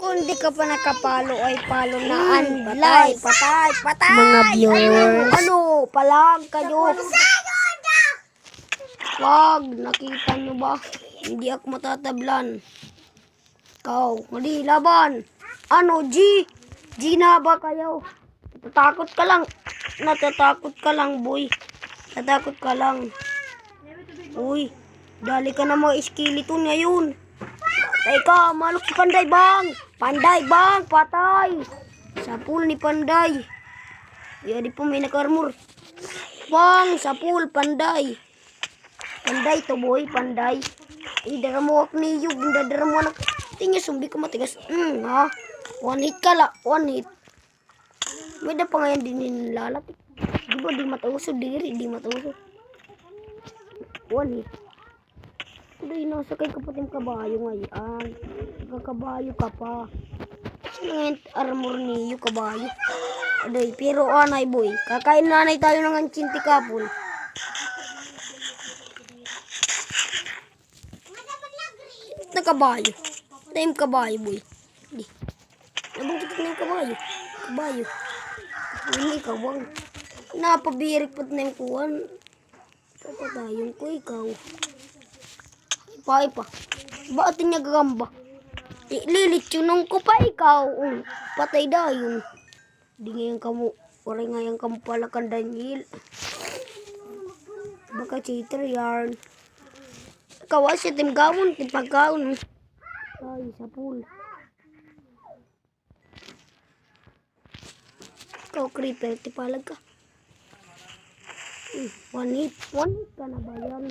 Kung di ka pa nakapalo ay palo na unlike. Patay. Mga viewers. Ano, palag kayo. Wag, nakita nyo ba? Hindi ako matatablan. Ikaw, mali, laban. Ano, G? G na ba kayo? Natatakot ka lang, boy. Natatakot ka lang. Uy, dali ka na mga skeleton ngayon. Patay ka, malok si Panday, bang. Panday, bang, patay. Sa pool ni Panday. Di po may naka-armor. Bang, sa pool, Panday. Panday to, boy, Panday. Idara mo ako ni Yug, idara mo anak. Tingnan, sumbi ka matigas. Ha? One hit ka la, one hit. May da pa ngayon din nilalapit. Di ba, di matausod, di matausod. One hit. Kuday, nasa kay kapating kabayo ngayon. Kakabayo ka pa. Sino ngayon armor ni Yug, kabayo? Aday, pero anay, boy. Kakain nanay tayo ng anchinti kapon. Na kabayo. Time kabayo, boy. Di. Nabungkit na yung kabayo. Kabayo. Hindi ka, wang. Napabirik pat na yung kuwan. Papatayon ko, ikaw. Ipa. Bakit niya gagamba? Lilitsyonon ko pa, ikaw. Patay dayon. Di ngayon kamu. Waray ngayon kamu pala kan Daniel. Baka cheater yarn. Kawas siya tim gawon, tim pagkaon. Ay, sa pool. Ikaw, creeper, tipalag ka. One hit ka na ba yan?